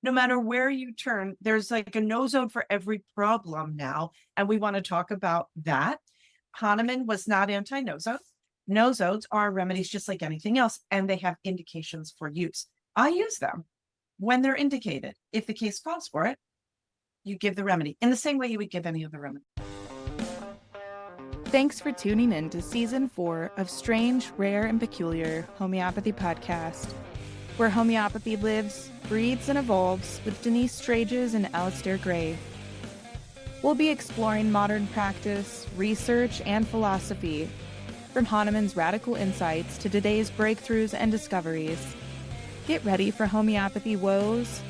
no matter where you turn, there's like a nosode for every problem now. And we want to talk about that. Hahnemann was not anti-nosode. Nosodes are remedies just like anything else, and they have indications for use. I use them when they're indicated. If the case calls for it, you give the remedy in the same way you would give any other remedy. Thanks for tuning in to Season 4 of Strange, Rare, and Peculiar Homeopathy Podcast, where homeopathy lives, breathes, and evolves with Denise Straiges and Alastair Gray. We'll be exploring modern practice, research, and philosophy, from Hahnemann's radical insights to today's breakthroughs and discoveries. Get ready for homeopathy woes,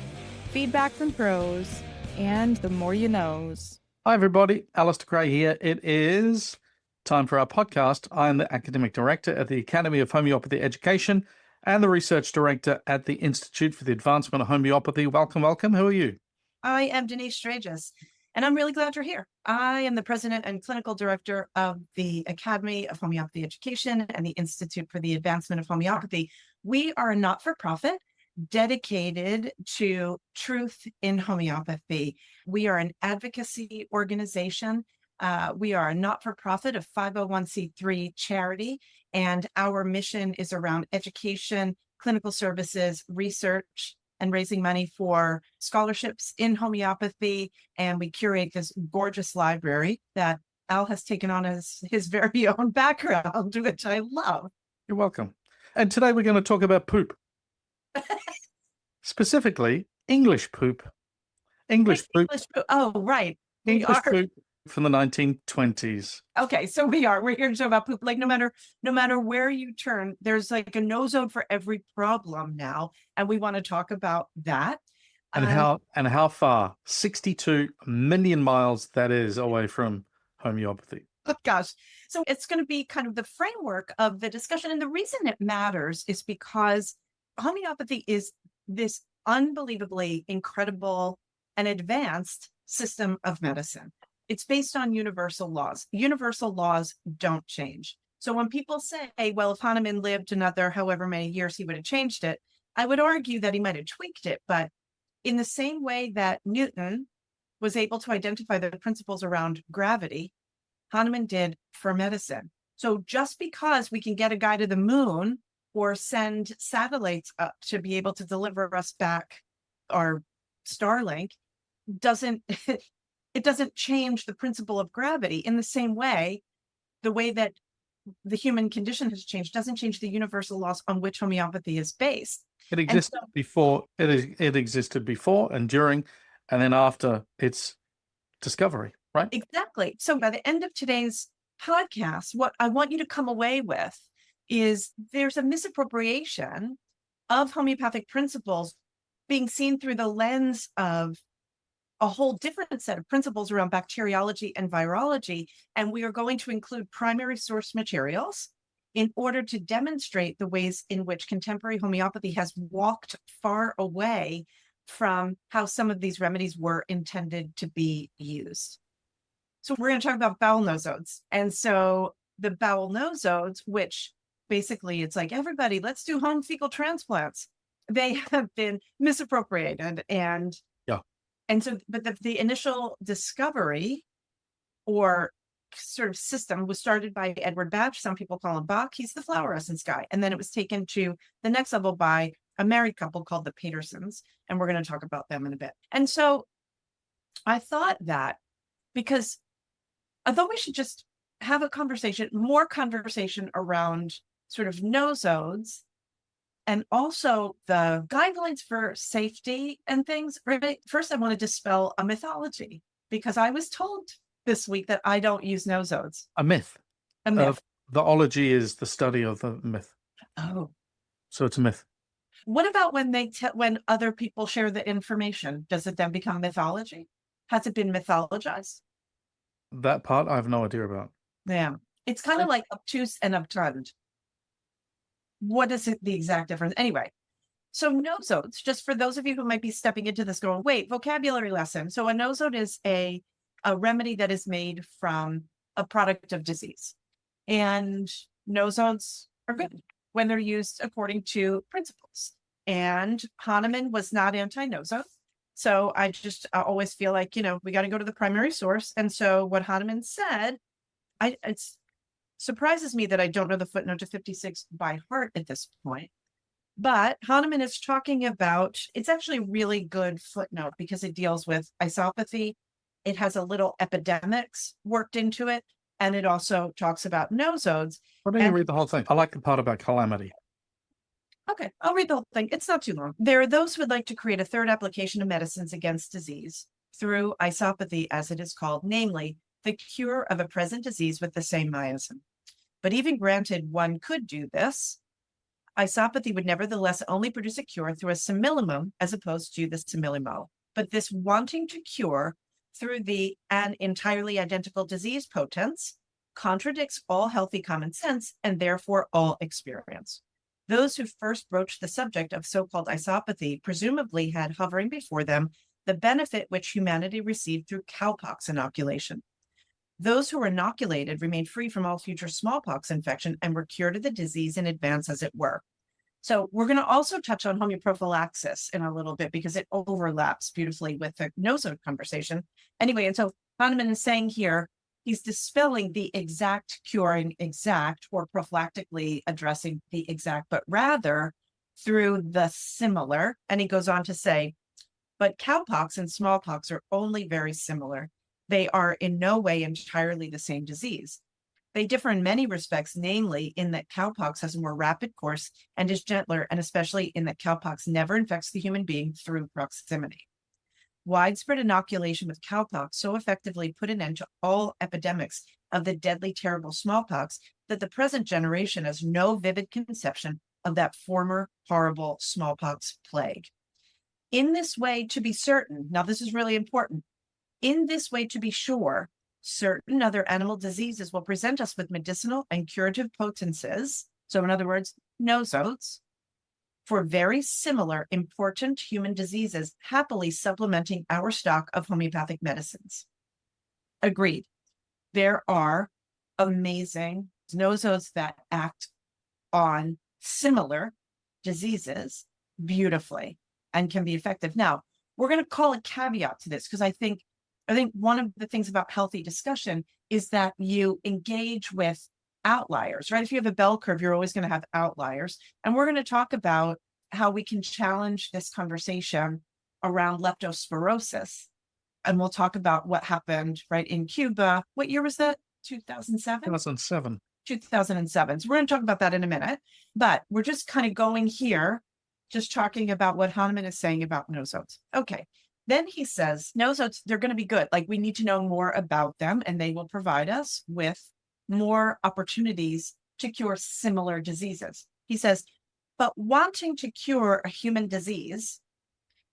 feedback from pros, and the more you knows. Hi everybody, Alastair Gray here. It is time for our podcast. I am the Academic Director at the Academy of Homeopathy Education and the Research Director at the Institute for the Advancement of Homeopathy. Welcome, welcome. Who are you? I am Denise Straiges, and I'm really glad you're here. I am the President and Clinical Director of the Academy of Homeopathy Education and the Institute for the Advancement of Homeopathy. We are a not-for-profit dedicated to truth in homeopathy. We are an advocacy organization. We are a not-for-profit, a 501c3 charity, and our mission is around education, clinical services, research, and raising money for scholarships in homeopathy. And we curate this gorgeous library that Al has taken on as his very own background, which I love. You're welcome. And today we're going to talk about poop. Specifically, English poop. English poop. Oh, right. English poop from the 1920s. Okay, so we're here to talk about poop. Like no matter where you turn, there's like a nosode for every problem now, and we want to talk about that. And how far 62 million miles that is away from homeopathy. Oh gosh. So it's going to be kind of the framework of the discussion. And the reason it matters is because homeopathy is this unbelievably incredible and advanced system of medicine. It's based on universal laws. Universal laws don't change. So when people say, well, if Hahnemann lived another however many years, he would have changed it, I would argue that he might have tweaked it. But in the same way that Newton was able to identify the principles around gravity, Hahnemann did for medicine. So just because we can get a guy to the moon or send satellites up to be able to deliver us back our Starlink it doesn't change the principle of gravity. In the same way, the way that the human condition has changed doesn't change the universal laws on which homeopathy is based. It existed before, it existed before and during, and then after its discovery, right? Exactly. So by the end of today's podcast, what I want you to come away with is there's a misappropriation of homeopathic principles being seen through the lens of a whole different set of principles around bacteriology and virology. And we are going to include primary source materials in order to demonstrate the ways in which contemporary homeopathy has walked far away from how some of these remedies were intended to be used. So we're going to talk about bowel nosodes. And so the bowel nosodes, which basically it's like, everybody, let's do home fecal transplants. They have been misappropriated. And so, but the initial discovery or sort of system was started by Edward Batch. Some people call him Bach. He's the flower essence guy. And then it was taken to the next level by a married couple called the Patersons. And we're going to talk about them in a bit. And so I thought that because I thought we should just have more conversation around sort of nosodes and also the guidelines for safety and things. Right? First, I want to dispel a mythology because I was told this week that I don't use nosodes. A myth. A myth. The ology is the study of the myth. Oh. So it's a myth. What about when when other people share the information? Does it then become mythology? Has it been mythologized? That part I have no idea about. Yeah. It's kind of like obtuse and obtund. What is the exact difference? Anyway, so nosodes, just for those of you who might be stepping into this going, wait, vocabulary lesson. So a nosode is a remedy that is made from a product of disease. And nosodes are good when they're used according to principles. And Hahnemann was not anti-nosode. So I always feel like, we got to go to the primary source. And so what Hahnemann said, it surprises me that I don't know the footnote to 56 by heart at this point. But Hahnemann is talking about, it's actually a really good footnote because it deals with isopathy. It has a little epidemics worked into it. And it also talks about nosodes. Why don't you read the whole thing? I like the part about calamity. Okay, I'll read the whole thing. It's not too long. There are those who would like to create a third application of medicines against disease through isopathy, as it is called, namely the cure of a present disease with the same miasm. But even granted one could do this, isopathy would nevertheless only produce a cure through a similimum as opposed to the similimo. But this wanting to cure through an entirely identical disease potence contradicts all healthy common sense and therefore all experience. Those who first broached the subject of so-called isopathy presumably had hovering before them the benefit which humanity received through cowpox inoculation. Those who were inoculated remained free from all future smallpox infection and were cured of the disease in advance, as it were. So we're going to also touch on homeoprophylaxis in a little bit because it overlaps beautifully with the nosode conversation. Anyway, and so Hahnemann is saying here, he's dispelling the exact curing exact or prophylactically addressing the exact, but rather through the similar. And he goes on to say, but cowpox and smallpox are only very similar. They are in no way entirely the same disease. They differ in many respects, namely in that cowpox has a more rapid course and is gentler, and especially in that cowpox never infects the human being through proximity. Widespread inoculation with cowpox so effectively put an end to all epidemics of the deadly, terrible smallpox that the present generation has no vivid conception of that former horrible smallpox plague. In this way, to be certain, now this is really important, in this way, to be sure, certain other animal diseases will present us with medicinal and curative potencies. So in other words, nosodes, for very similar important human diseases, happily supplementing our stock of homeopathic medicines. Agreed. There are amazing nosodes that act on similar diseases beautifully and can be effective. Now, we're going to call a caveat to this because I think one of the things about healthy discussion is that you engage with outliers, right? If you have a bell curve, you're always going to have outliers. And we're going to talk about how we can challenge this conversation around leptospirosis. And we'll talk about what happened, right, in Cuba. What year was that? 2007? 2007. 2007. So we're going to talk about that in a minute. But we're just kind of going here, just talking about what Hahnemann is saying about nosodes. Okay. Then he says, nosodes, they're going to be good. Like, we need to know more about them, and they will provide us with more opportunities to cure similar diseases. He says, but wanting to cure a human disease,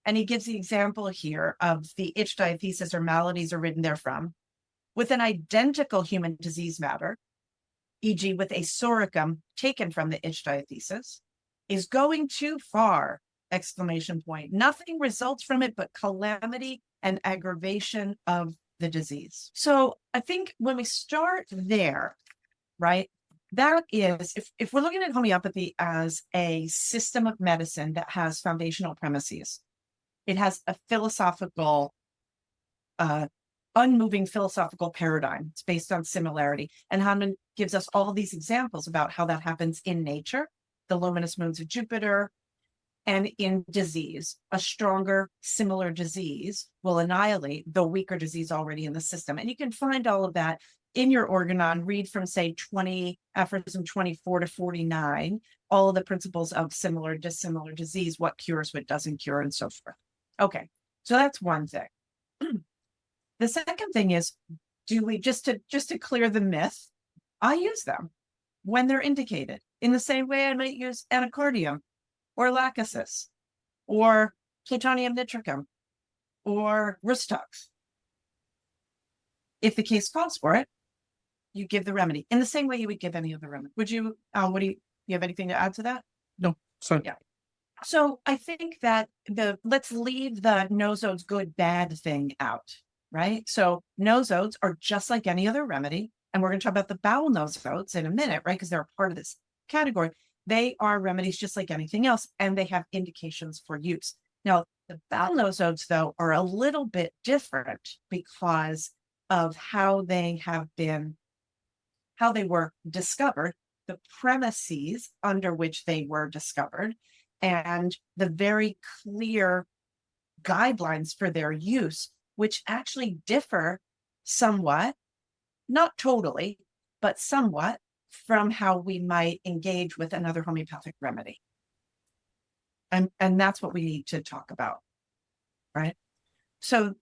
and he gives the example here of the itch diathesis or maladies arisen therefrom, with an identical human disease matter, e.g. with a soricum taken from the itch diathesis, is going too far. Exclamation point. Nothing results from it but calamity and aggravation of the disease. So I think when we start there, right, that is, if we're looking at homeopathy as a system of medicine that has foundational premises, it has a philosophical, unmoving philosophical paradigm. It's based on similarity. And Hahnemann gives us all these examples about how that happens in nature, the luminous moons of Jupiter, and in disease. A stronger, similar disease will annihilate the weaker disease already in the system. And you can find all of that in your organon. Read from, say, aphorism 24 to 49, all of the principles of similar, dissimilar disease, what cures, what doesn't cure, and so forth. Okay, so that's one thing. The second thing is, do we, just to clear the myth, I use them when they're indicated in the same way I might use anacardium or lachesis or plutonium nitricum or rustux. If the case calls for it, you give the remedy in the same way you would give any other remedy. Would you, what do you have anything to add to that? No. So yeah. So I think that let's leave the nosodes good, bad thing out, right? So nosodes are just like any other remedy. And we're going to talk about the bowel nosodes in a minute, right? Because they're a part of this category. They are remedies just like anything else, and they have indications for use. Now, The bowel nosodes, though, are a little bit different because of how they were discovered, the premises under which they were discovered, and the very clear guidelines for their use, which actually differ somewhat, not totally, but somewhat from how we might engage with another homeopathic remedy. And that's what we need to talk about, right? So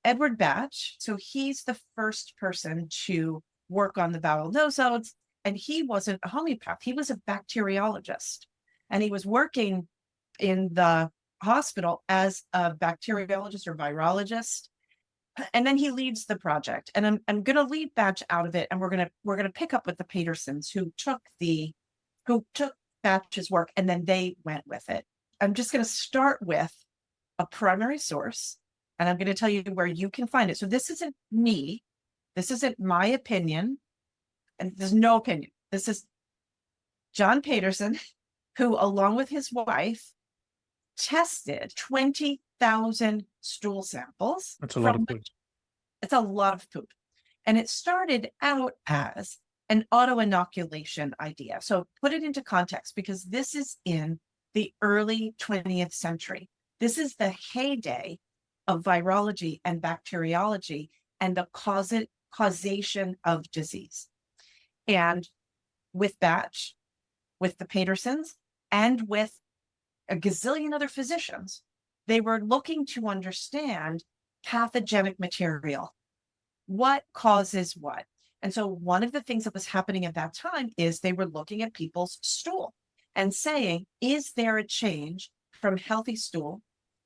Edward Batch, so he's the first person to work on the bowel nosodes, and he wasn't a homeopath, he was a bacteriologist, and he was working in the hospital as a bacteriologist or virologist. And then he leaves the project, and I'm going to leave Batch out of it, and we're going to pick up with the Patersons, who took Batch's work and then they went with it. I'm just going to start with a primary source, and I'm going to tell you where you can find it. So this isn't me, this isn't my opinion, and there's no opinion. This is John Paterson, who, along with his wife, tested 20,000 stool samples. That's a lot of poop. It's a lot of poop. And it started out as an auto-inoculation idea. So put it into context, because this is in the early 20th century. This is the heyday of virology and bacteriology and the causation of disease. And with Batch, with the Patersons, and with a gazillion other physicians, they were looking to understand pathogenic material. What causes what? And so one of the things that was happening at that time is they were looking at people's stool and saying, is there a change from healthy stool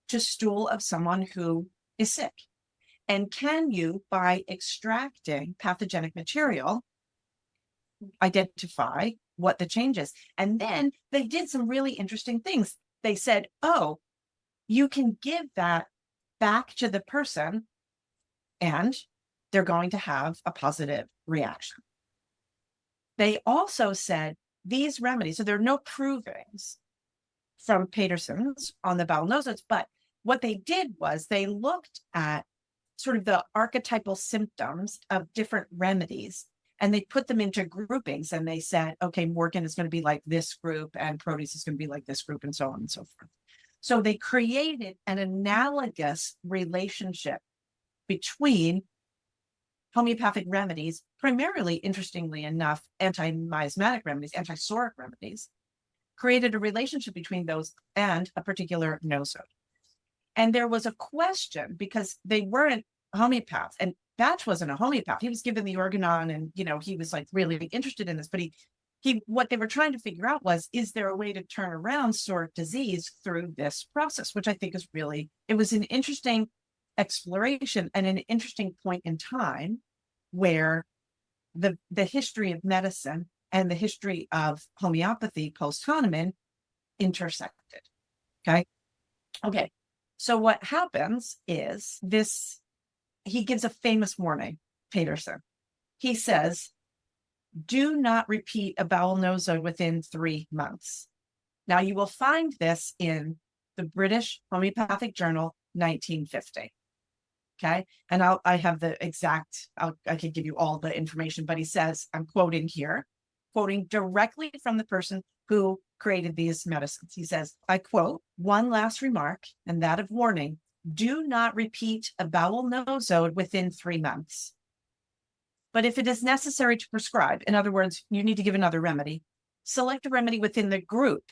to stool of someone who is sick? And can you, by extracting pathogenic material, identify what the change is? And then they did some really interesting things. They said, oh, you can give that back to the person and they're going to have a positive reaction. They also said these remedies, so there are no provings from Paterson's on the bowel nosodes, but what they did was they looked at sort of the archetypal symptoms of different remedies, and they put them into groupings, and they said, okay, Morgan is going to be like this group, and Proteus is going to be like this group, and so on and so forth. So they created an analogous relationship between homeopathic remedies, primarily, interestingly enough, anti-miasmatic remedies, anti-psoriatic remedies, created a relationship between those and a particular nosode. And there was a question, because they weren't homeopaths, and Batch wasn't a homeopath. He was given the organon, and he was like really interested in this, but what they were trying to figure out was, is there a way to turn around psoriatic disease through this process, which I think is really, it was an interesting exploration and an interesting point in time where the history of medicine and the history of homeopathy post Hahnemann intersected. Okay. So what happens is he gives a famous warning, Paterson. He says, do not repeat a bowel nosode within 3 months. Now you will find this in the British Homeopathic Journal, 1950. Okay. And I have the exact, I can give you all the information, but he says, I'm quoting here, quoting directly from the person who created these medicines. He says, I quote, one last remark, and that of warning, do not repeat a bowel nosode within 3 months. But if it is necessary to prescribe, in other words, you need to give another remedy, select a remedy within the group.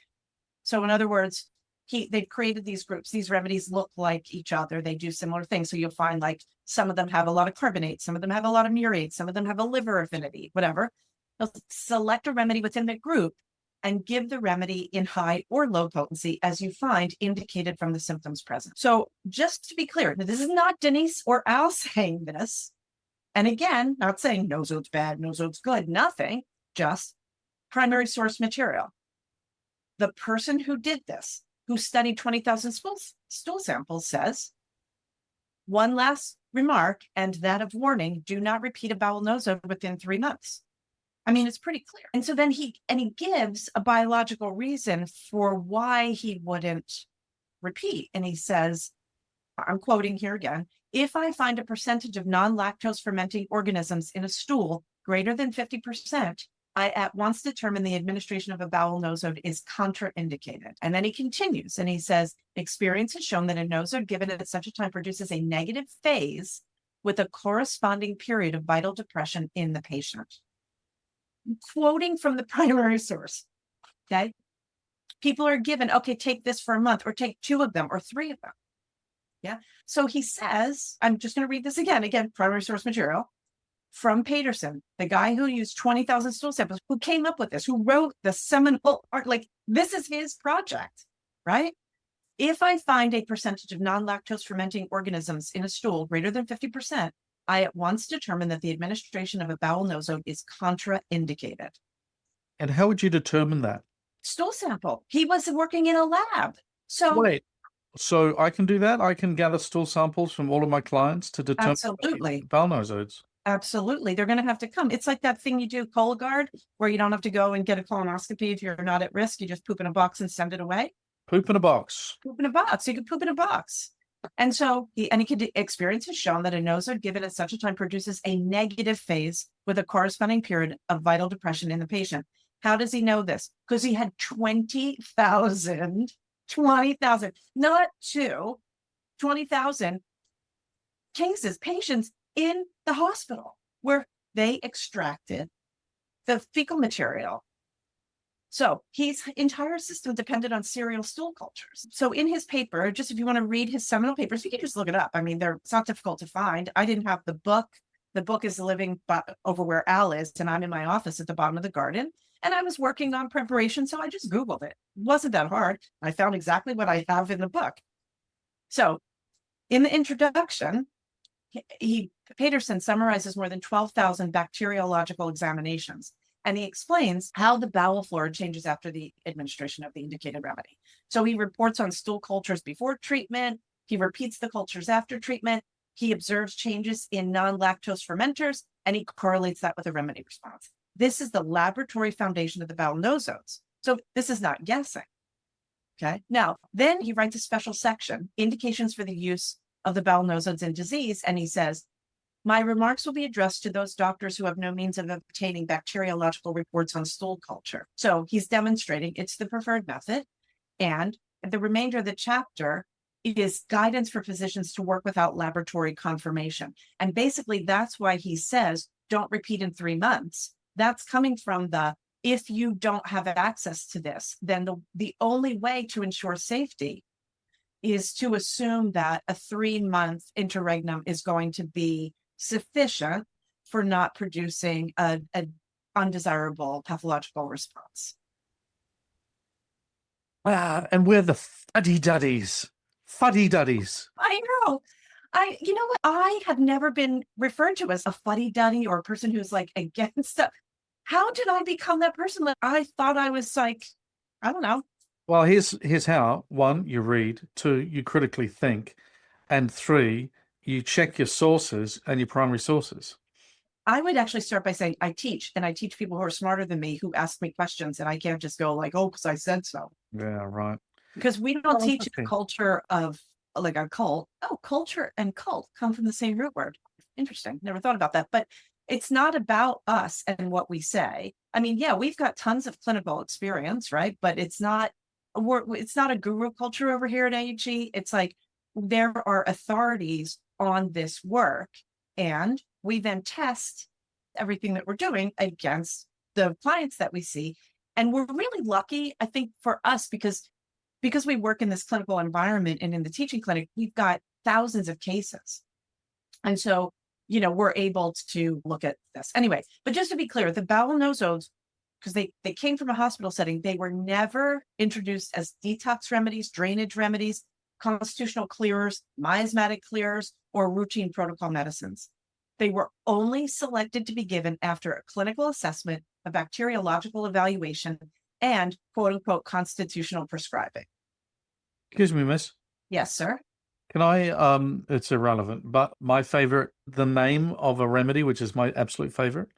So in other words, they've created these groups. These remedies look like each other. They do similar things. So you'll find like some of them have a lot of carbonate, some of them have a lot of murate, some of them have a liver affinity, whatever. They'll select a remedy within the group and give the remedy in high or low potency as you find indicated from the symptoms present. So just to be clear, this is not Denise or Al saying this. And again, not saying nosode's bad, nosode's good, nothing, just primary source material. The person who did this, who studied 20,000 stool samples, says, one last remark, and that of warning, do not repeat a bowel nosode within 3 months. I mean, it's pretty clear. And so then he gives a biological reason for why he wouldn't repeat. And he says, I'm quoting here again, if I find a percentage of non-lactose fermenting organisms in a stool greater than 50%, I at once determine the administration of a bowel nosode is contraindicated. And then he continues and he says, experience has shown that a nosode given at such a time produces a negative phase with a corresponding period of vital depression in the patient. Quoting from the primary source, okay? People are given, okay, take this for a month or take 2 of them or 3 of them. Yeah. So he says, I'm just going to read this again, primary source material from Paterson, the guy who used 20,000 stool samples, who came up with this, who wrote the seminal art, like this is his project, right? If I find a percentage of non-lactose fermenting organisms in a stool greater than 50%, I at once determine that the administration of a bowel nosode is contraindicated. And how would you determine that? Stool sample. He was working in a lab. So wait, so I can do that? I can gather stool samples from all of my clients to determine absolutely. bowel nosodes? Absolutely. They're going to have to come. It's like that thing you do, Cologuard, where you don't have to go and get a colonoscopy if you're not at risk. You just poop in a box and send it away. Poop in a box. Poop in a box. You can poop in a box. And so he could experience has shown that a nosode given at such a time produces a negative phase with a corresponding period of vital depression in the patient. How does he know this? Because he had 20,000, not 2, 20,000 cases, patients in the hospital where they extracted the fecal material. So his entire system depended on serial stool cultures. So in his paper, just if you want to read his seminal papers, you can just look it up. I mean, it's not difficult to find. I didn't have the book. The book is living over where Al is, and I'm in my office at the bottom of the garden. And I was working on preparation, so I just Googled it. It wasn't that hard. I found exactly what I have in the book. So in the introduction, Paterson summarizes more than 12,000 bacteriological examinations, and he explains how the bowel flora changes after the administration of the indicated remedy. So he reports on stool cultures before treatment. He repeats the cultures after treatment. He observes changes in non-lactose fermenters, and he correlates that with a remedy response. This is the laboratory foundation of the bowel nosodes. So this is not guessing. Okay. Now, then he writes a special section, indications for the use of the bowel nosodes in disease. And he says, my remarks will be addressed to those doctors who have no means of obtaining bacteriological reports on stool culture. So he's demonstrating it's the preferred method. And the remainder of the chapter is guidance for physicians to work without laboratory confirmation. And basically, that's why he says, don't repeat in 3 months. That's coming from if you don't have access to this, then the only way to ensure safety is to assume that a 3-month interregnum is going to be sufficient for not producing an undesirable pathological response. And we're the fuddy-duddies. Fuddy-duddies. I know. You know what? I have never been referred to as a fuddy-duddy or a person who's like against stuff. How did I become that person? I thought I was like, I don't know. Well, here's how. 1, you read. 2, you critically think. And 3, you check your sources and your primary sources. I would actually start by saying I teach, and I teach people who are smarter than me who ask me questions, and I can't just go like, oh, because I said so. Yeah, right. Because we don't teach a culture of like a cult. Oh, culture and cult come from the same root word. Interesting. Never thought about that. But it's not about us and what we say. I mean, yeah, we've got tons of clinical experience, right? But it's not a guru culture over here at AUG. It's like there are authorities on this work, and we then test everything that we're doing against the clients that we see. And we're really lucky, I think, for us, because we work in this clinical environment and in the teaching clinic, we've got thousands of cases. And so, we're able to look at this. Anyway, but just to be clear, the bowel nosodes, because they came from a hospital setting, they were never introduced as detox remedies, drainage remedies, constitutional clearers, miasmatic clearers, or routine protocol medicines. They were only selected to be given after a clinical assessment, a bacteriological evaluation, and quote unquote constitutional prescribing. Excuse me, miss. Yes, sir. Can I, it's irrelevant, but the name of a remedy, which is my absolute favorite?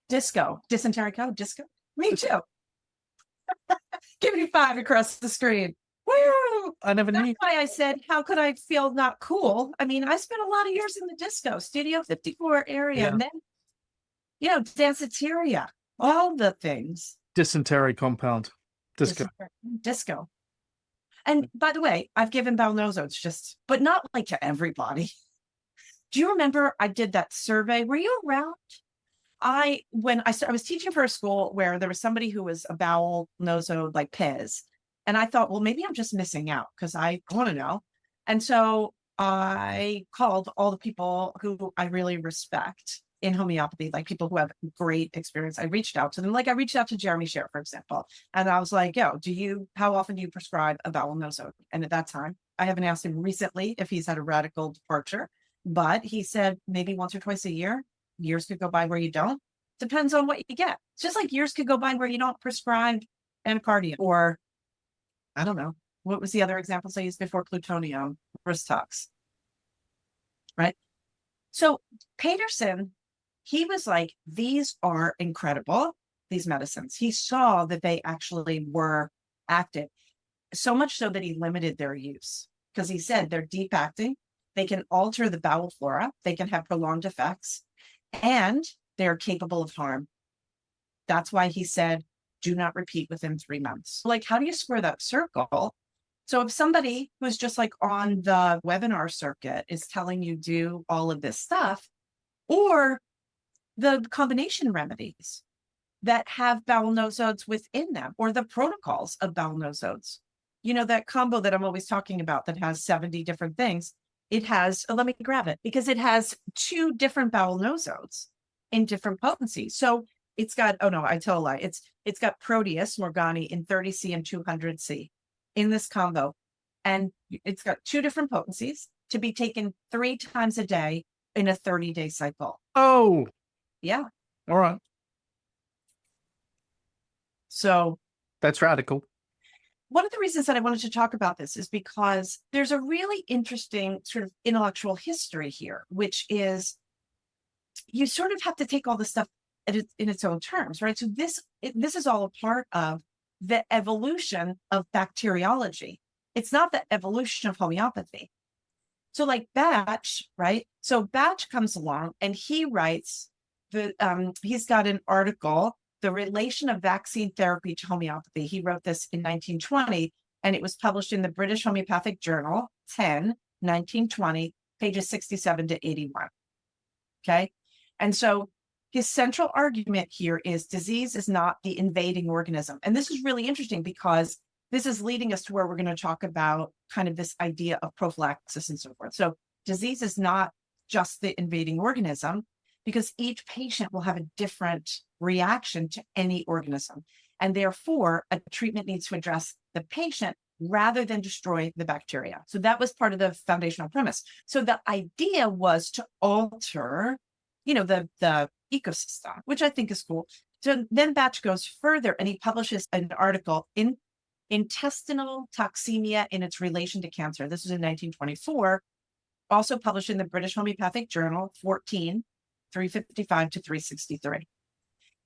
Disco. Dysentery code, disco. Me too. Give me 5 across the screen. Woo! I never That's knew. why I said, how could I feel not cool? I mean, I spent a lot of years in the disco, Studio 54 area, Yeah. and then, danceteria, all the things. Dysentery compound. Disco. Disco. And by the way, I've given bowel nosodes but not like to everybody. Do you remember I did that survey? Were you around? I was teaching for a school where there was somebody who was a bowel nosode like Pez. And I thought, well, maybe I'm just missing out because I want to know. And so I called all the people who I really respect in homeopathy, like people who have great experience. I reached out to them. Like I reached out to Jeremy Scher, for example. And I was like, yo, how often do you prescribe a bowel nosode? And at that time, I haven't asked him recently if he's had a radical departure, but he said maybe once or twice a year. Years could go by where you don't. Depends on what you get. It's just like years could go by where you don't prescribe anacardium or, I don't know, what was the other examples I used before? Plutonium, Ristox, right? So Paterson, he was like, these are incredible, these medicines. He saw that they actually were active, so much so that he limited their use because he said they're deep acting. They can alter the bowel flora. They can have prolonged effects. And they're capable of harm. That's why he said, do not repeat within 3 months. Like, how do you square that circle? So if somebody who's just like on the webinar circuit is telling you do all of this stuff, or the combination remedies that have bowel nosodes within them, or the protocols of bowel nosodes, that combo that I'm always talking about that has 70 different things. It has, let me grab it, because it has 2 different bowel nosodes in different potencies. So it's got, oh no, I tell a lie. It's got Proteus Morgani in 30C and 200C in this combo. And it's got 2 different potencies to be taken 3 times a day in a 30-day cycle. Oh, yeah. All right. So that's radical. One of the reasons that I wanted to talk about this is because there's a really interesting sort of intellectual history here, which is you sort of have to take all this stuff in its own terms, right? So this is all a part of the evolution of bacteriology. It's not the evolution of homeopathy. So like Batch, right? So Batch comes along and he writes he's got an article, The Relation of Vaccine Therapy to Homeopathy. He wrote this in 1920, and it was published in the British Homeopathic Journal, 10, 1920, pages 67 to 81. Okay. And so his central argument here is disease is not the invading organism. And this is really interesting because this is leading us to where we're going to talk about kind of this idea of prophylaxis and so forth. So disease is not just the invading organism, because each patient will have a different reaction to any organism. And therefore, a treatment needs to address the patient rather than destroy the bacteria. So that was part of the foundational premise. So the idea was to alter, the ecosystem, which I think is cool. So then Batch goes further and he publishes an article in Intestinal Toxemia in its Relation to Cancer. This was in 1924, also published in the British Homeopathic Journal, 14, 355 to 363.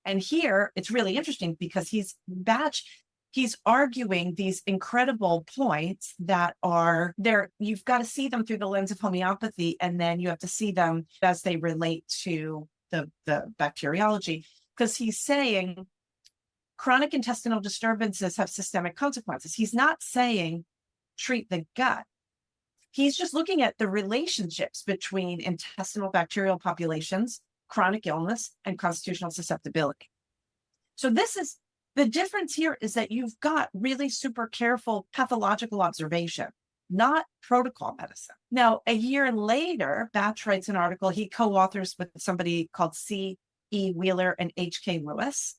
And here it's really interesting because he's arguing these incredible points that are there. You've got to see them through the lens of homeopathy, and then you have to see them as they relate to the bacteriology, because he's saying chronic intestinal disturbances have systemic consequences. He's not saying treat the gut. He's just looking at the relationships between intestinal bacterial populations, chronic illness, and constitutional susceptibility. So this is the difference here, is that you've got really super careful pathological observation, not protocol medicine. Now, a year later, Batch writes an article he co-authors with somebody called C.E. Wheeler and H.K. Lewis.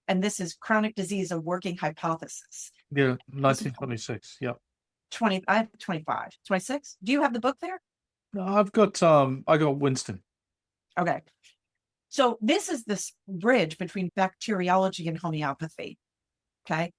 And this is Chronic Disease, a Working Hypothesis. Yeah, 1926. Yep. 25, 26. Do you have the book there? No, I got Winston. Okay. So this is this bridge between bacteriology and homeopathy. Okay.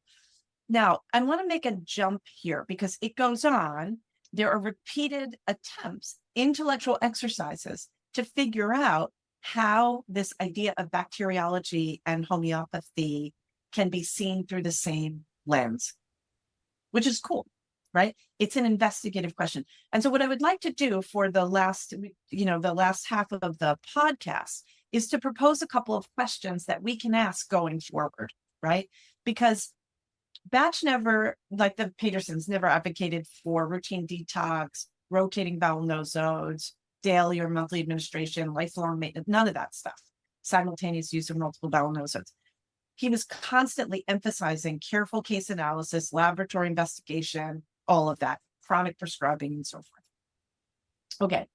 Now I want to make a jump here because it goes on. There are repeated attempts, intellectual exercises to figure out how this idea of bacteriology and homeopathy can be seen through the same lens, which is cool. right? It's an investigative question. And so what I would like to do for the last half of the podcast is to propose a couple of questions that we can ask going forward, right? Because Batch never, like the Patersons, never advocated for routine detox, rotating bowel nosodes, daily or monthly administration, lifelong maintenance, none of that stuff. Simultaneous use of multiple bowel nosodes. He was constantly emphasizing careful case analysis, laboratory investigation, all of that, chronic prescribing, and so forth. Okay.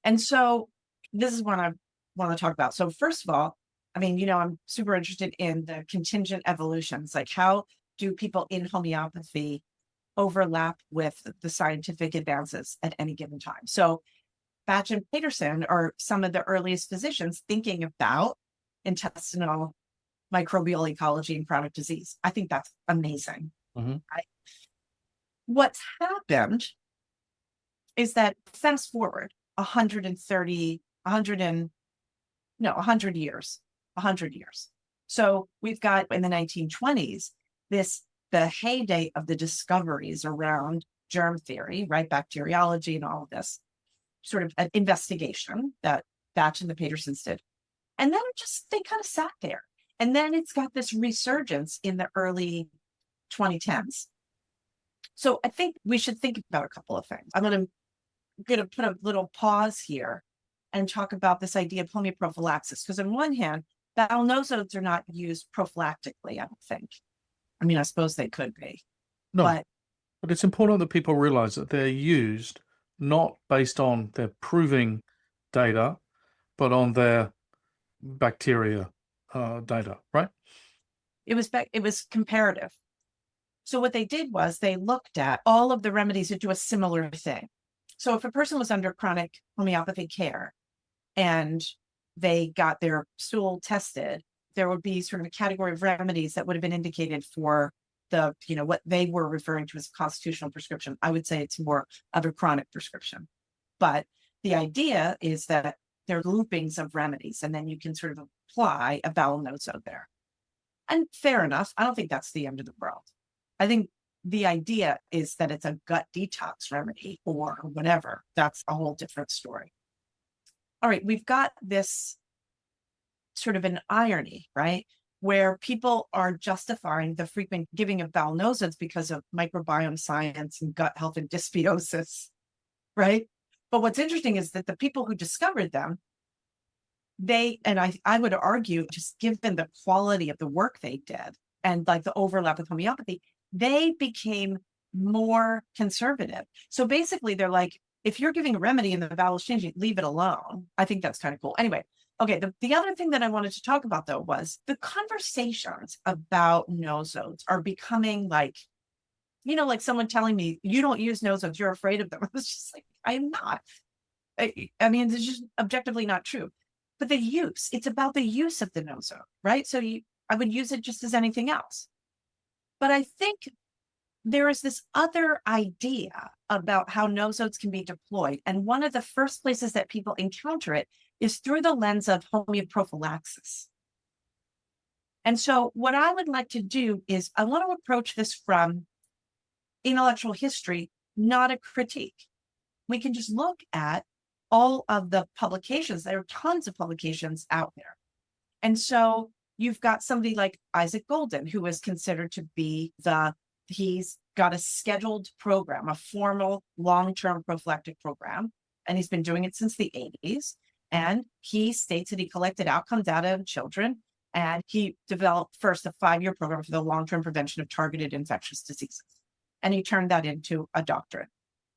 And so this is what I want to talk about. So first of all, I mean, I'm super interested in the contingent evolutions, like how do people in homeopathy overlap with the scientific advances at any given time? So Batch and Paterson are some of the earliest physicians thinking about intestinal microbial ecology and chronic disease. I think that's amazing. Right? What's happened is that fast forward 100 years. So we've got in the 1920s, the heyday of the discoveries around germ theory, right? Bacteriology and all of this sort of an investigation that Batch and the Patersons did. And then they kind of sat there. And then it's got this resurgence in the early 2010s. So I think we should think about a couple of things. I'm going to put a little pause here and talk about this idea of homeoprophylaxis. Because on one hand, bowel nosodes are not used prophylactically, I don't think. I mean, I suppose they could be. No, but it's important that people realize that they're used not based on their proving data, but on their bacteria data, right? It was comparative. So what they did was they looked at all of the remedies that do a similar thing. So if a person was under chronic homeopathy care and they got their stool tested, there would be sort of a category of remedies that would have been indicated for the, what they were referring to as constitutional prescription. I would say it's more of a chronic prescription. But the idea is that there are groupings of remedies, and then you can sort of apply a bowel nosode there. And fair enough. I don't think that's the end of the world. I think the idea is that it's a gut detox remedy or whatever. That's a whole different story. All right, we've got this sort of an irony, right? Where people are justifying the frequent giving of bowel nosodes because of microbiome science and gut health and dysbiosis, right? But what's interesting is that the people who discovered them, I would argue, just given the quality of the work they did and like the overlap with homeopathy, they became more conservative. So basically they're like, if you're giving a remedy and the bowel is changing, leave it alone. I think that's kind of cool. Anyway, okay, the other thing that I wanted to talk about though was the conversations about nosodes are becoming like, like someone telling me, you don't use nosodes, you're afraid of them. I was just like, I'm not. I mean, it's just objectively not true. But it's about the use of the nosode, right? So I would use it just as anything else. But I think there is this other idea about how nosodes can be deployed. And one of the first places that people encounter it is through the lens of homeoprophylaxis. And so what I would like to do is I want to approach this from intellectual history, not a critique. We can just look at all of the publications. There are tons of publications out there. And so you've got somebody like Isaac Golden, who is considered to be he's got a scheduled program, a formal long-term prophylactic program, and he's been doing it since the 80s. And he states that he collected outcome data in children, and he developed first a 5-year program for the long-term prevention of targeted infectious diseases. And he turned that into a doctorate.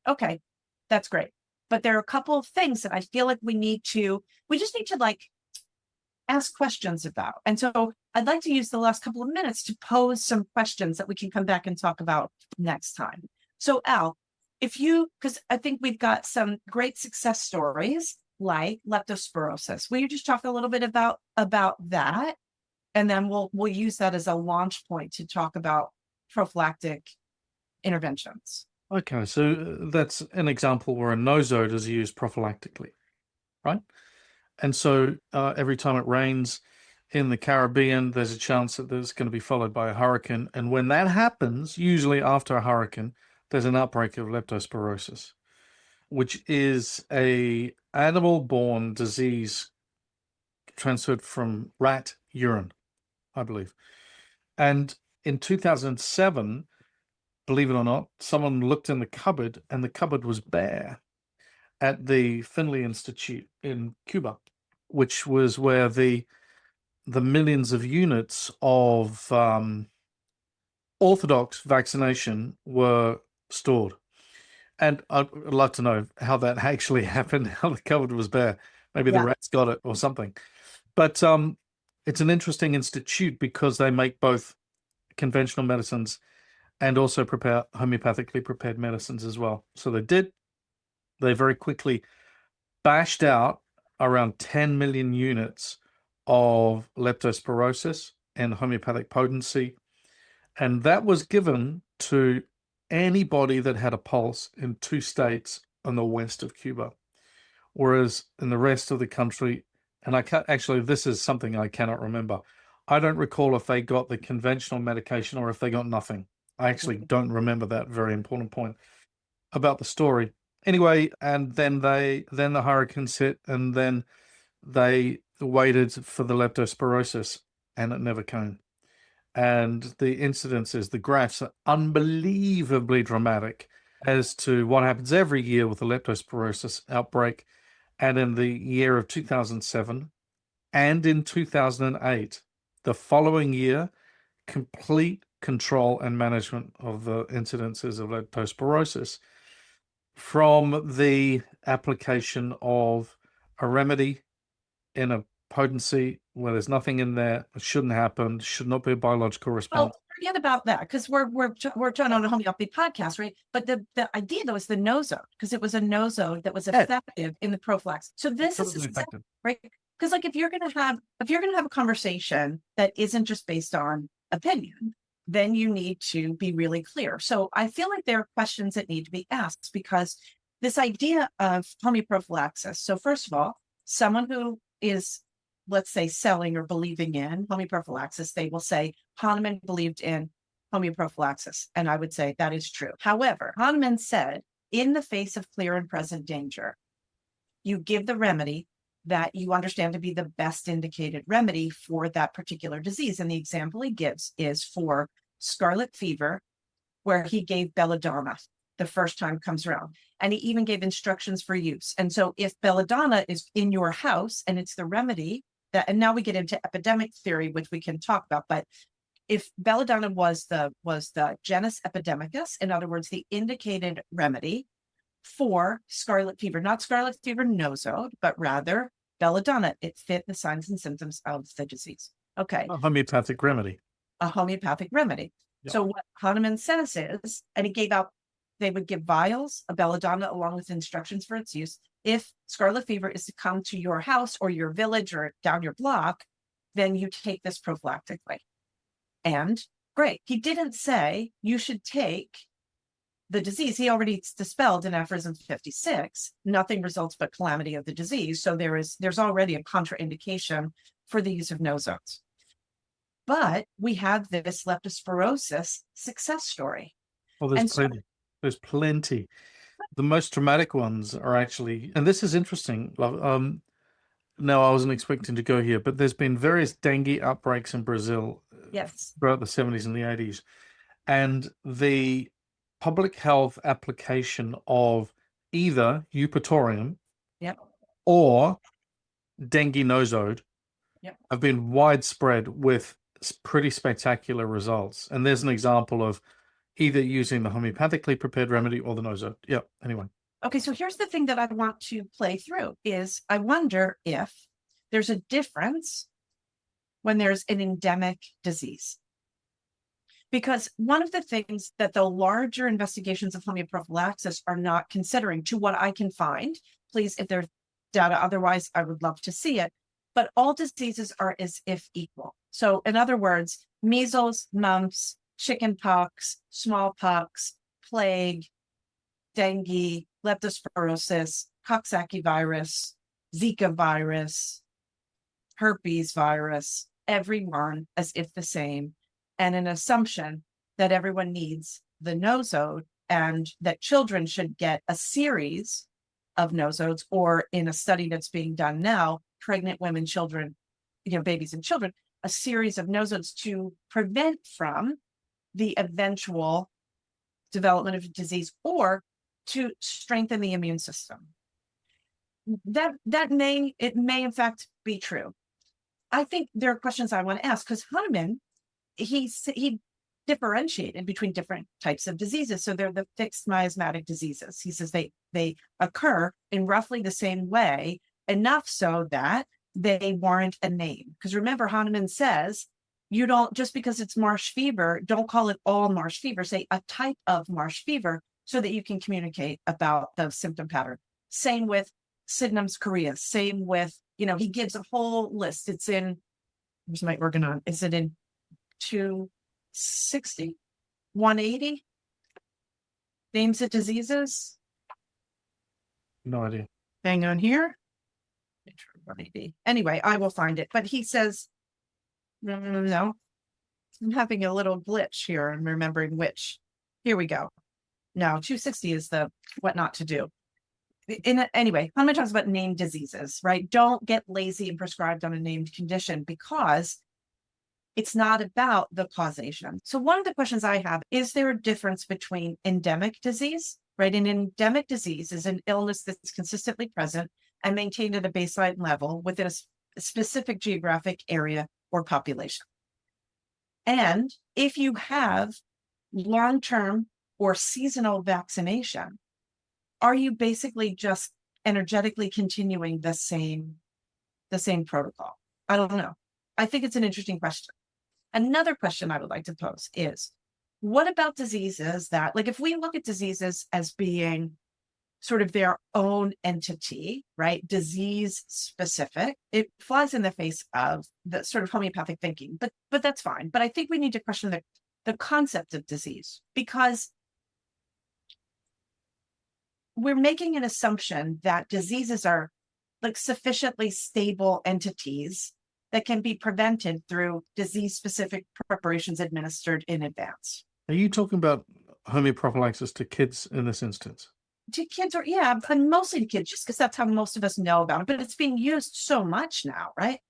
Okay, that's great. But there are a couple of things that I feel like we just need to like ask questions about. And so I'd like to use the last couple of minutes to pose some questions that we can come back and talk about next time. So Al, because I think we've got some great success stories like leptospirosis. Will you just talk a little bit about that? And then we'll use that as a launch point to talk about prophylactic interventions. Okay, so that's an example where a nosode is used prophylactically, right? And so every time it rains in the Caribbean, there's a chance that there's going to be followed by a hurricane. And when that happens, usually after a hurricane, there's an outbreak of leptospirosis, which is a animal-borne disease transferred from rat urine, I believe. And in 2007, believe it or not, someone looked in the cupboard and the cupboard was bare at the Finley Institute in Cuba, which was where the millions of units of orthodox vaccination were stored. And I'd love to know how that actually happened, how the cupboard was bare. Maybe the Yeah. rats got it or something. But it's an interesting institute because they make both conventional medicines and also prepare homeopathically prepared medicines as well. So they very quickly bashed out around 10 million units of leptospirosis and homeopathic potency. And that was given to anybody that had a pulse in 2 states on the west of Cuba. Whereas in the rest of the country, and I can't actually, this is something I cannot remember. I don't recall if they got the conventional medication or if they got nothing. I actually don't remember that very important point about the story. Anyway, and then the hurricanes hit, and then they waited for the leptospirosis, and it never came. And the incidences, the graphs are unbelievably dramatic as to what happens every year with the leptospirosis outbreak. And in the year of 2007 and in 2008, the following year, complete control and management of the incidences of leptospirosis from the application of a remedy in a potency where there's nothing in there, it shouldn't happen, should not be a biological response. Well, forget about that because we're trying on a homeopathy podcast, right? But the idea though is the nosode, because it was a nosode that was effective in the prophylaxis. So this is effective, right? Because like if you're gonna have a conversation that isn't just based on opinion, then you need to be really clear. So I feel like there are questions that need to be asked because this idea of homeoprophylaxis. So first of all, someone who is, let's say, selling or believing in homeoprophylaxis, they will say Hahnemann believed in homeoprophylaxis. And I would say that is true. However, Hahnemann said, in the face of clear and present danger, you give the remedy that you understand to be the best indicated remedy for that particular disease. And the example he gives is for scarlet fever, where he gave belladonna the first time comes around. And he even gave instructions for use. And so if belladonna is in your house and it's the remedy that, and now we get into epidemic theory, which we can talk about, but if belladonna was the genus epidemicus, in other words, the indicated remedy for scarlet fever, not scarlet fever nosode, but rather belladonna, it fit the signs and symptoms of the disease. Okay. a homeopathic remedy. A homeopathic remedy. Yep. So what Hahnemann says is, and he gave out, they would give vials of belladonna along with instructions for its use. If scarlet fever is to come to your house or your village or down your block, then you take this prophylactically. And great. He didn't say you should take the disease. He already dispelled in aphorism 56, nothing results but calamity of the disease. So there's already a contraindication for the use of nosodes. But we have this leptospirosis success story. Well, there's plenty. There's plenty. The most dramatic ones are actually, and this is interesting. No, I wasn't expecting to go here, but there's been various dengue outbreaks in Brazil Yes. throughout the 70s and the 80s. And the public health application of either eupatorium Yep. or dengue nosode Yep. have been widespread with pretty spectacular results. And there's an example of either using the homeopathically prepared remedy or the nosode. Yeah, anyway. Okay, so here's the thing that I want to play through is I wonder if there's a difference when there's an endemic disease. Because one of the things that the larger investigations of homeoprophylaxis are not considering, to what I can find, please, if there's data otherwise, I would love to see it, but all diseases are as if equal. So in other words, measles, mumps, chickenpox, smallpox, plague, dengue, leptospirosis, Coxsackie virus, Zika virus, herpes virus, everyone as if the same, and an assumption that everyone needs the nosode and that children should get a series of nosodes, or in a study that's being done now, pregnant women, children, babies and children, a series of nosodes to prevent from the eventual development of disease or to strengthen the immune system. That may in fact be true. I think there are questions I want to ask, because Hahnemann, he differentiated between different types of diseases. So they're the fixed miasmatic diseases. He says they occur in roughly the same way, enough so that they warrant a name. Because remember, Hahnemann says, you don't, just because it's marsh fever, don't call it all marsh fever, say a type of marsh fever, so that you can communicate about the symptom pattern. Same with Sydenham's chorea, same with, he gives a whole list. It's in, where's my organon? Is it in 260, 180 names of diseases? No idea. Hang on here. 180. Anyway, I will find it. But he says, no, I'm having a little glitch here. I'm remembering which. Here we go. No, 260 is the what not to do. Anyway, Hahnemann talks about named diseases, right? Don't get lazy and prescribed on a named condition, because it's not about the causation. So one of the questions I have, is there a difference between endemic disease, right? An endemic disease is an illness that's consistently present and maintained at a baseline level within a specific geographic area or population. And if you have long-term or seasonal vaccination, are you basically just energetically continuing the same protocol? I don't know. I think it's an interesting question. Another question I would like to pose is, what about diseases that, like, if we look at diseases as being sort of their own entity, right? Disease specific, it flies in the face of the sort of homeopathic thinking, but that's fine. But I think we need to question the concept of disease, because we're making an assumption that diseases are like sufficiently stable entities that can be prevented through disease-specific preparations administered in advance. Are you talking about homeoprophylaxis to kids in this instance? To kids, or yeah, and mostly to kids, just because that's how most of us know about it. But it's being used so much now, right?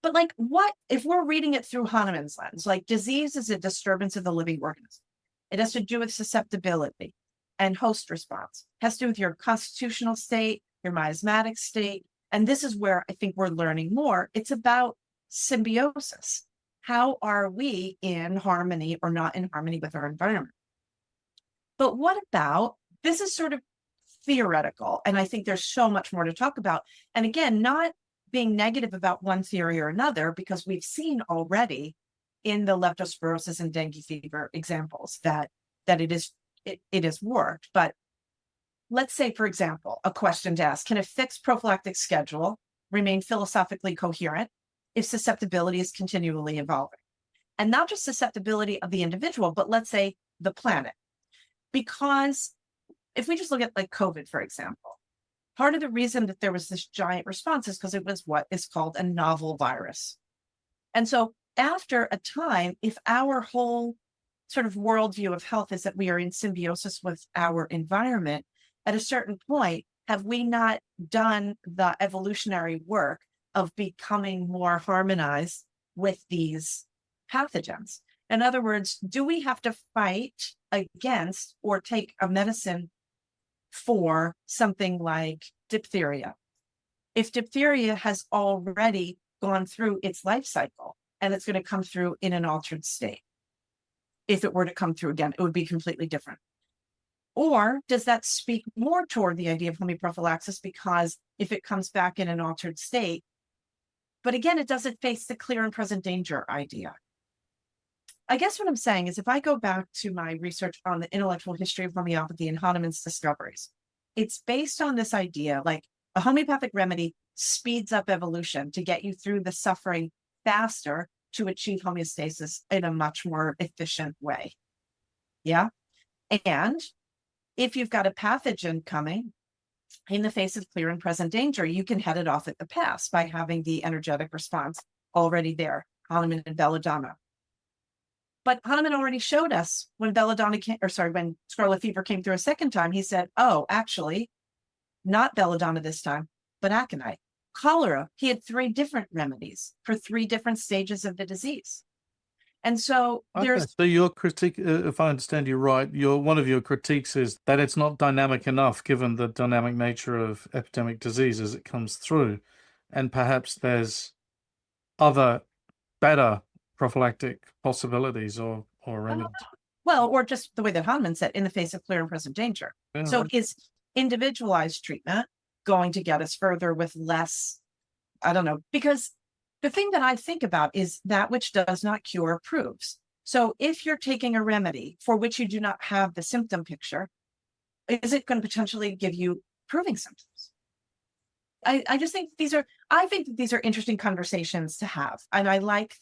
But like, what if we're reading it through Hahnemann's lens? Like, disease is a disturbance of the living organism. It has to do with susceptibility and host response. It has to do with your constitutional state, your miasmatic state. And this is where I think we're learning more. It's about symbiosis. How are we in harmony or not in harmony with our environment? But what about, this is sort of theoretical, and I think there's so much more to talk about. And again, not being negative about one theory or another, because we've seen already in the leptospirosis and dengue fever examples that it has worked. But let's say, for example, a question to ask: can a fixed prophylactic schedule remain philosophically coherent if susceptibility is continually evolving? And not just susceptibility of the individual, but let's say the planet. Because if we just look at like COVID, for example, part of the reason that there was this giant response is because it was what is called a novel virus. And so after a time, if our whole sort of worldview of health is that we are in symbiosis with our environment, at a certain point, have we not done the evolutionary work of becoming more harmonized with these pathogens? In other words, do we have to fight against or take a medicine for something like diphtheria? If diphtheria has already gone through its life cycle and it's going to come through in an altered state, if it were to come through again, it would be completely different. Or does that speak more toward the idea of homeoprophylaxis, because if it comes back in an altered state, but again, it doesn't face the clear and present danger idea? I guess what I'm saying is, if I go back to my research on the intellectual history of homeopathy and Hahnemann's discoveries, it's based on this idea, like a homeopathic remedy speeds up evolution to get you through the suffering faster to achieve homeostasis in a much more efficient way. Yeah. And if you've got a pathogen coming in the face of clear and present danger, you can head it off at the pass by having the energetic response already there. Hahnemann and Belladonna. But Hahnemann already showed us when when scarlet fever came through a second time, he said, oh, actually, not belladonna this time, but aconite. Cholera, he had 3 different remedies for 3 different stages of the disease. And so Okay, so your critique, if I understand you right, one of your critiques is that it's not dynamic enough given the dynamic nature of epidemic disease as it comes through. And perhaps there's other better prophylactic possibilities or remedies. Well, or just the way that Hahnemann said, in the face of clear and present danger. Yeah, So right. is individualized treatment going to get us further with less? I don't know, because the thing that I think about is that which does not cure proves. So if you're taking a remedy for which you do not have the symptom picture, is it going to potentially give you proving symptoms? I just think I think that these are interesting conversations to have. And I like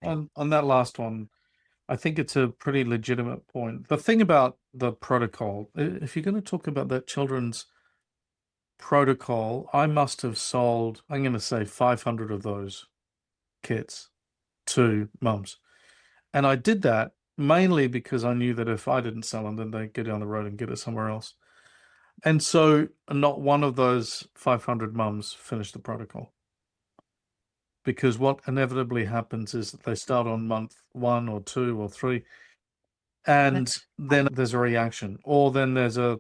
on that last one, I think it's a pretty legitimate point. The thing about the protocol, if you're going to talk about that children's protocol, I must have sold, I'm going to say 500 of those kits to mums. And I did that mainly because I knew that if I didn't sell them, then they'd go down the road and get it somewhere else. And so not one of those 500 mums finished the protocol. Because what inevitably happens is that they start on month 1 or 2 or 3, and then there's a reaction, or then there's a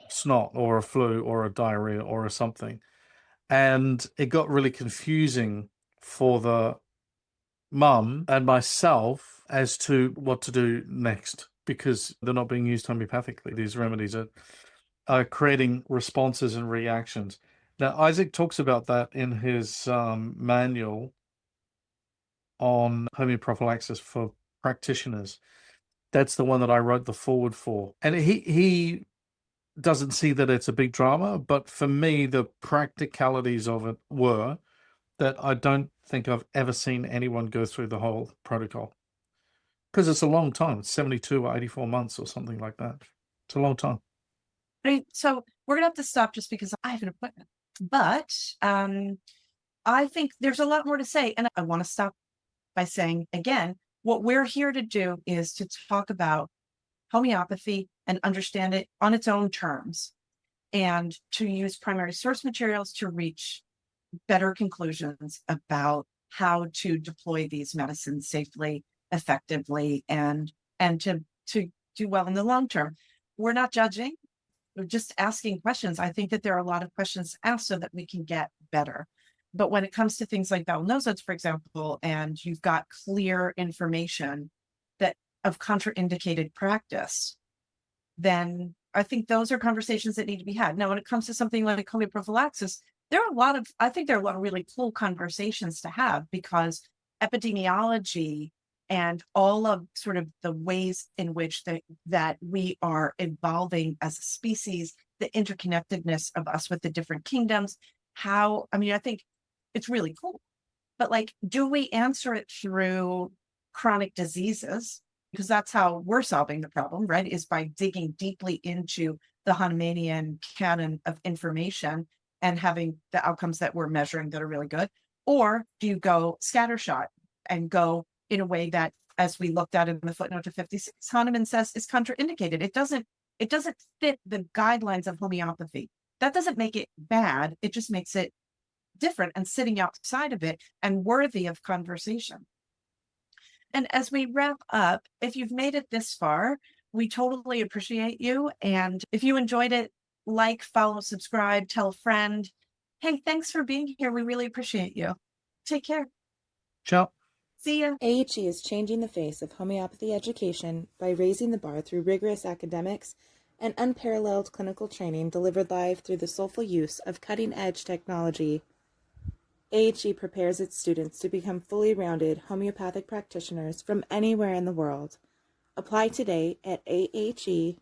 snot or a flu or a diarrhea or a something. And it got really confusing for the mum and myself as to what to do next, because they're not being used homeopathically. These remedies are creating responses and reactions. Now, Isaac talks about that in his manual on homeoprophylaxis for practitioners. That's the one that I wrote the forward for. And he doesn't see that it's a big drama, but for me, the practicalities of it were that I don't think I've ever seen anyone go through the whole protocol. Because it's a long time. It's 72 or 84 months or something like that. It's a long time. So we're gonna have to stop just because I have an appointment. But I think there's a lot more to say, and I want to stop by saying again, what we're here to do is to talk about homeopathy and understand it on its own terms, and to use primary source materials to reach better conclusions about how to deploy these medicines safely, effectively, and to do well in the long term. We're not judging. We're just asking questions. I think that there are a lot of questions asked so that we can get better. But when it comes to things like bowel nosodes, for example, and you've got clear information that of contraindicated practice, then I think those are conversations that need to be had. Now, when it comes to something like homeoprophylaxis, I think there are a lot of really cool conversations to have, because epidemiology and all of sort of the ways in which that we are evolving as a species, the interconnectedness of us with the different kingdoms, I think it's really cool. But like, do we answer it through chronic diseases? Because that's how we're solving the problem, right? Is by digging deeply into the Hahnemannian canon of information and having the outcomes that we're measuring that are really good. Or do you go scattershot and go in a way that, as we looked at in the footnote to 56, Hahnemann says is contraindicated? It doesn't fit the guidelines of homeopathy. That doesn't make it bad. It just makes it different and sitting outside of it and worthy of conversation. And as we wrap up, if you've made it this far, we totally appreciate you. And if you enjoyed it, like, follow, subscribe, tell a friend. Hey, thanks for being here. We really appreciate you. Take care. Ciao. See ya. AHE is changing the face of homeopathy education by raising the bar through rigorous academics and unparalleled clinical training delivered live through the soulful use of cutting-edge technology. AHE prepares its students to become fully rounded homeopathic practitioners from anywhere in the world. Apply today at ahe.online.